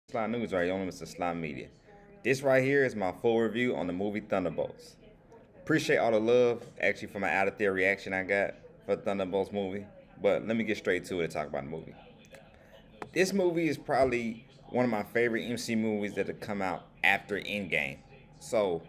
Slime News right on Mr. Slime Media. This right here is my full review on the movie Thunderbolts. Appreciate all the love, actually, for my out of there reaction I got for Thunderbolts movie. But let me get straight to it and talk about the movie. This movie is probably one of my favorite MC movies that have come out after Endgame. So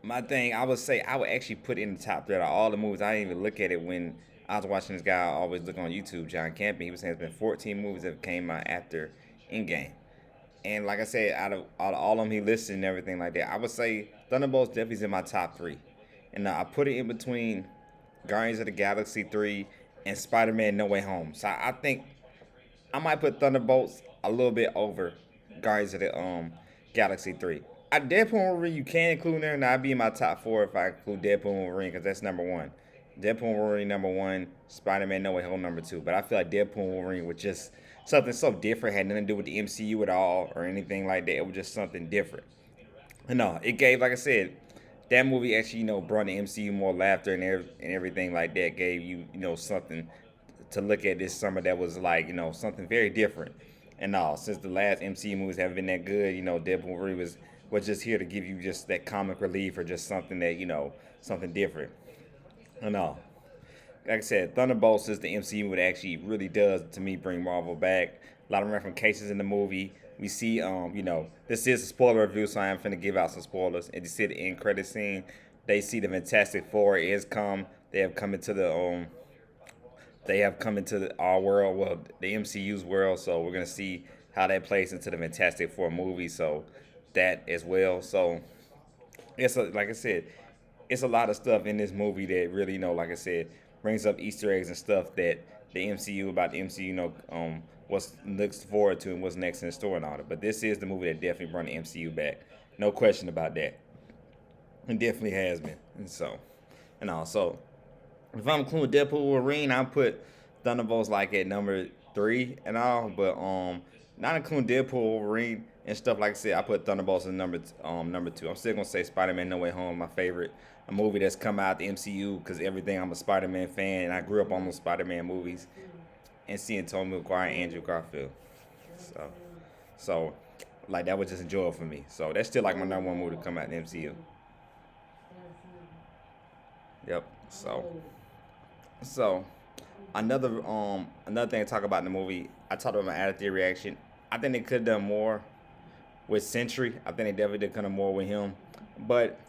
my thing, I would say I would actually put it in the top three out of all the movies. I didn't even look at it when I was watching this guy. I always look on YouTube, John Camping. He was saying there's been 14 movies that came out after Endgame. And like I said, out of all of them he listed and everything like that, I would say Thunderbolts definitely is in my top three. And I put it in between Guardians of the Galaxy 3 and Spider-Man No Way Home. So I think I might put Thunderbolts a little bit over Guardians of the Galaxy 3. Deadpool and Wolverine you can include in there, and I'd be in my top four if I include Deadpool and Wolverine because that's number one. Deadpool and Wolverine number one, Spider-Man No Way Home number two. But I feel like Deadpool and Wolverine was just something so different, had nothing to do with the MCU at all or anything like that. It was just something different. And no, it gave, like I said, that movie actually, brought the MCU more laughter and everything like that. Gave you, something to look at this summer that was like, something very different. And all, since the last MCU movies haven't been that good, Deadpool Wolverine was just here to give you just that comic relief or just something that, something different. And all. Like I said, Thunderbolts is the MCU that actually really does to me bring Marvel back. A lot of reference cases in the movie. We see, this is a spoiler review, so I am finna give out some spoilers. And you see the end credit scene. They see the Fantastic Four is come. They have come into our world, well, the MCU's world. So we're gonna see how that plays into the Fantastic Four movie. So that as well. So like I said, it's a lot of stuff in this movie that really, like I said, brings up Easter eggs and stuff that the MCU about the MCU, what's looks forward to and what's next in the story and all that. But this is the movie that definitely brought the MCU back, no question about that. It definitely has been, and also, if I'm including Deadpool Wolverine, I'll put Thunderbolts like at number three and all, but not including Deadpool Wolverine and stuff like I said, I put Thunderbolts in number two. I'm still gonna say Spider-Man No Way Home, my favorite a movie that's come out the MCU because everything. I'm a Spider-Man fan and I grew up on those Spider-Man movies and seeing Tobey Maguire and Andrew Garfield. So, so like that was just enjoyable for me. So that's still like my number one movie to come out in the MCU. Yep. So another thing to talk about in the movie, I talked about my attitude reaction. I think they could have done more with Sentry. I think they definitely could have done more with him. But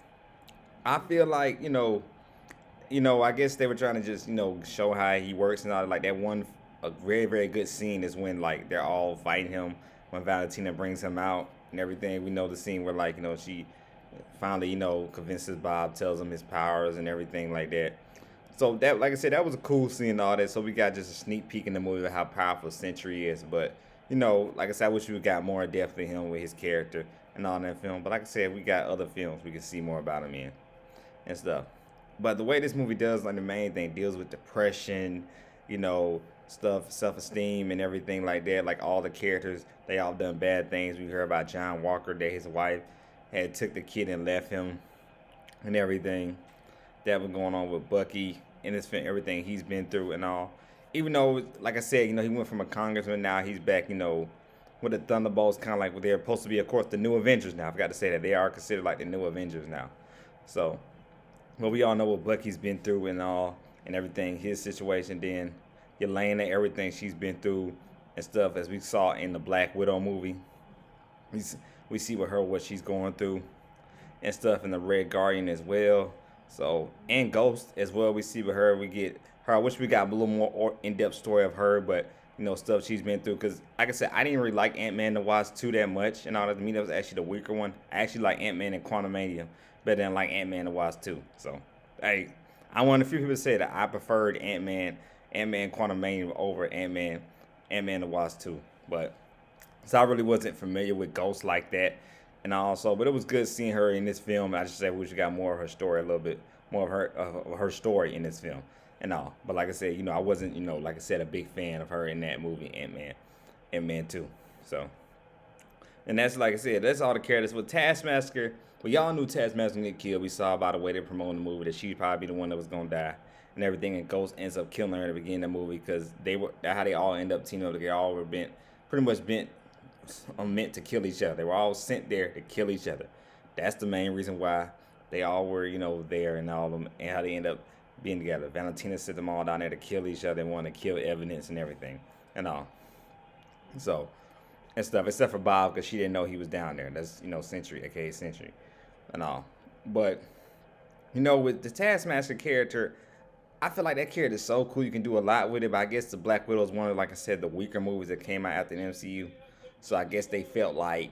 I feel like, I guess they were trying to just, show how he works and all that. Like that one a very, very good scene is when like they're all fighting him when Valentina brings him out and everything. We know the scene where like, she finally, convinces Bob, tells him his powers and everything like that. So that, like I said, that was a cool scene and all that. So we got just a sneak peek in the movie of how powerful Sentry is. But like I said, I wish we got more depth in him with his character and all in that film. But like I said, we got other films we can see more about him in and stuff. But the way this movie does, like the main thing, deals with depression, stuff, self-esteem and everything like that. Like all the characters, they all done bad things. We heard about John Walker that his wife had took the kid and left him and everything that was going on with Bucky and his everything he's been through and all. Even though, like I said, he went from a congressman, now he's back, with the Thunderbolts, kind of like what they're supposed to be, of course, the new Avengers now. I forgot to say that they are considered like the new Avengers now. So, well, we all know what Bucky's been through and all and everything, his situation. Then Yelena, everything she's been through and stuff, as we saw in the Black Widow movie. We see with her what she's going through and stuff in the Red Guardian as well. So, and Ghost as well, we see with her. We get her. I wish we got a little more in-depth story of her, but stuff she's been through. Because, like I said, I didn't really like Ant-Man the Wasp 2 that much, and all that. To me, that was actually the weaker one. I actually like Ant-Man and Quantumania better than like Ant-Man the Wasp 2. So, hey, I'm one of the few people that say that I preferred Ant-Man Quantumania over Ant-Man the Wasp 2. But so I really wasn't familiar with Ghost like that. And also, but it was good seeing her in this film. I just say we should got more of her story, a little bit more of her story in this film, and all. But like I said, I wasn't, like I said, a big fan of her in that movie, Ant-Man 2. So, and that's like I said, that's all the characters with Taskmaster. Well, y'all knew Taskmaster would get killed. We saw by the way they promoting the movie that she'd probably be the one that was gonna die and everything. And Ghost ends up killing her at the beginning of the movie because that's how they all end up teaming up. They all were pretty much bent meant to kill each other. They were all sent there to kill each other. That's the main reason why they all were, there and all of them, and how they end up being together. Valentina sent them all down there to kill each other and want to kill evidence and everything and all. So, and stuff, except for Bob, because she didn't know he was down there. That's, Century, aka Century, and all. But, with the Taskmaster character, I feel like that character is so cool. You can do a lot with it, but I guess the Black Widow is one of, like I said, the weaker movies that came out after the MCU. So I guess they felt like,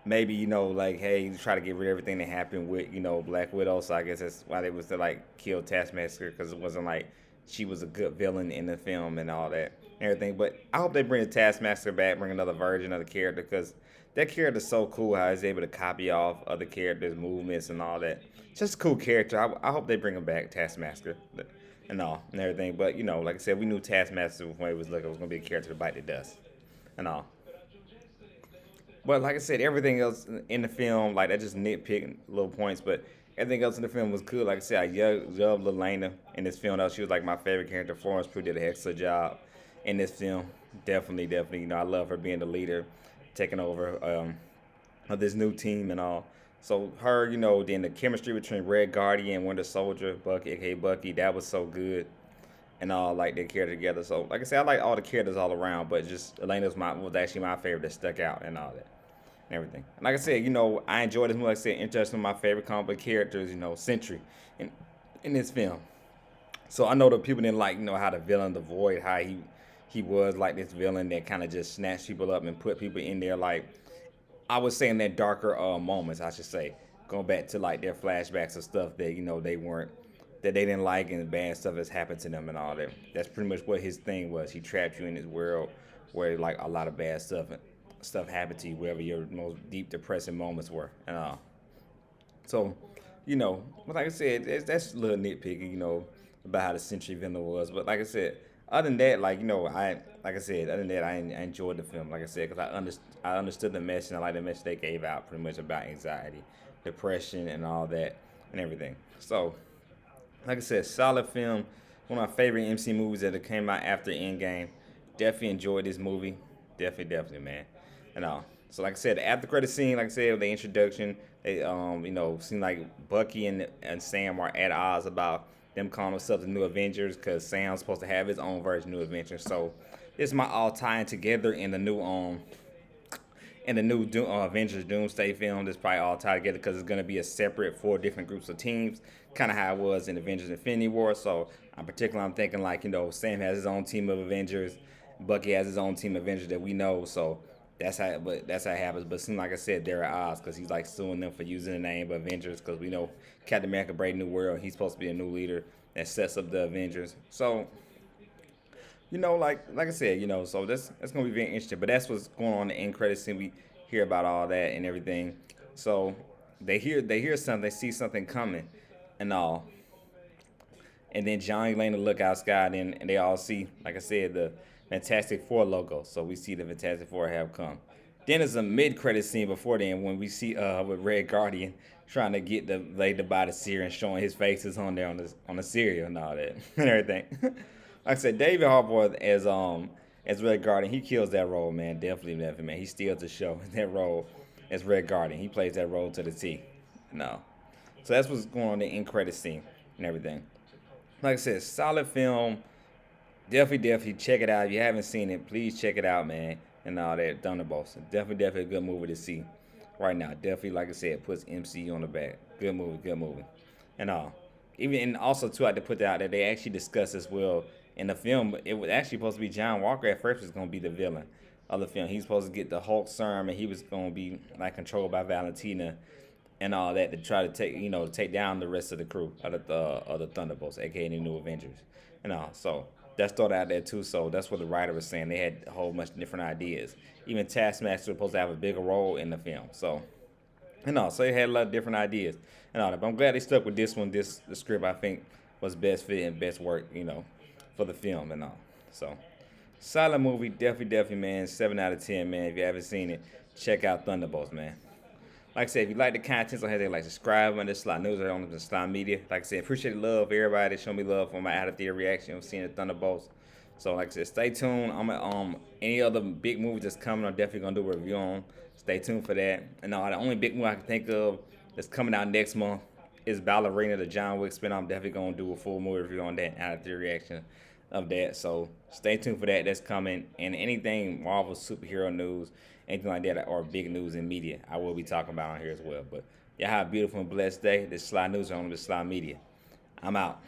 maybe, like, hey, try to get rid of everything that happened with, Black Widow. So I guess that's why they was to, like, kill Taskmaster, because it wasn't like she was a good villain in the film and all that and everything. But I hope they bring the Taskmaster back, bring another version of the character, because that character's so cool how he's able to copy off other characters' movements and all that. Just a cool character. I hope they bring him back, Taskmaster, and all and everything. But like I said, we knew Taskmaster when it was looking, it was gonna be a character to bite the dust and all. But like I said, everything else in the film, like I just nitpicking little points, but everything else in the film was good. Like I said, I love Lelena in this film. Though she was like my favorite character. Florence Pugh did an excellent job in this film. Definitely, definitely. I love her being the leader, taking over of this new team and all. So her, then the chemistry between Red Guardian and Winter Soldier, Bucky, aka Bucky, that was so good. And all like they character together. So like I said, I like all the characters all around, but just Elena's was actually my favorite that stuck out and all that and everything. And like I said, I enjoyed this movie. Like I said, interesting. My favorite comic book characters, Sentry, in this film. So I know the people didn't like, how the villain, the Void, how he was like this villain that kind of just snatched people up and put people in there. Like I was saying that darker moments, I should say, going back to like their flashbacks of stuff that they weren't, that they didn't like, and bad stuff that's happened to them and all that. That's pretty much what his thing was. He trapped you in this world where like a lot of bad stuff happened to you, wherever your most deep depressing moments were and all. So, but like I said, that's a little nitpicky, about how the Century villain was. But like I said, other than that, other than that, I enjoyed the film. Like I said, because I understood the message, and I like the message they gave out, pretty much about anxiety, depression, and all that, and everything. So, like I said, solid film. One of my favorite MC movies that came out after Endgame. Definitely enjoyed this movie. Definitely, man. And so like I said, the after credit scene, like I said, with the introduction, they seemed like Bucky and Sam are at odds about them calling themselves the New Avengers, because Sam's supposed to have his own version of New Avengers. So this might all tying together in the new Avengers Doomsday film. This probably all tied together because it's going to be a separate 4 different groups of teams, kind of how it was in Avengers Infinity War. So I'm thinking like, Sam has his own team of Avengers, Bucky has his own team of Avengers that we know. So that's how it happens. But it seems like I said, there are odds because he's like suing them for using the name Avengers, because we know Captain America Brave New World, he's supposed to be a new leader that sets up the Avengers. So like I said, so that's gonna be very interesting. But that's what's going on in the end credits scene. We hear about all that and everything. So they hear something, they see something coming, and all. And then Johnny Lane look outside, and they all see, like I said, the Fantastic Four logo. So we see the Fantastic Four have come. Then there's a mid-credit scene before then when we see with Red Guardian trying to get the lady to buy the cereal and showing his faces on there on the cereal and all that and everything. Like I said, David Harbour as Red Guardian, he kills that role, man. Definitely, man. He steals the show in that role as Red Guardian. He plays that role to the T. No. So that's what's going on in the end credit scene and everything. Like I said, solid film. Definitely check it out. If you haven't seen it, please check it out, man. And all that, Thunderbolts. Definitely a good movie to see right now. Definitely, like I said, puts MCU on the back. Good movie. And all. And also, too, I had to put that out there, they actually discussed as well in the film. It was actually supposed to be John Walker at first was going to be the villain of the film. He's supposed to get the Hulk serum, and he was going to be like controlled by Valentina and all that to try to take down the rest of the crew of the Thunderbolts, aka the New Avengers, and all. So that's thought out there too. So that's what the writer was saying. They had a whole bunch of different ideas. Even Taskmaster was supposed to have a bigger role in the film. So so they had a lot of different ideas and all that. But I'm glad they stuck with this one. The script I think was best fit and best work, for the film and all. So solid movie, definitely, man. 7 out of 10, man. If you haven't seen it, check out Thunderbolts, man. Like I said, if you like the content, so like subscribe on this Slot News or on the Slot Media. Like I said, appreciate the love, everybody that showed me love for my out of theater reaction of seeing the Thunderbolts. So like I said, stay tuned. I'm any other big movies that's coming, I'm definitely gonna do a review on. Stay tuned for that. And the only big movie I can think of that's coming out next month is Ballerina, the John Wick spin. I'm definitely gonna do a full movie review on that, out of the reaction of that. So stay tuned for that. That's coming. And anything Marvel superhero news, anything like that, or big news in media, I will be talking about on here as well. But y'all have a beautiful and blessed day. This is Sly News on the Sly Media. I'm out.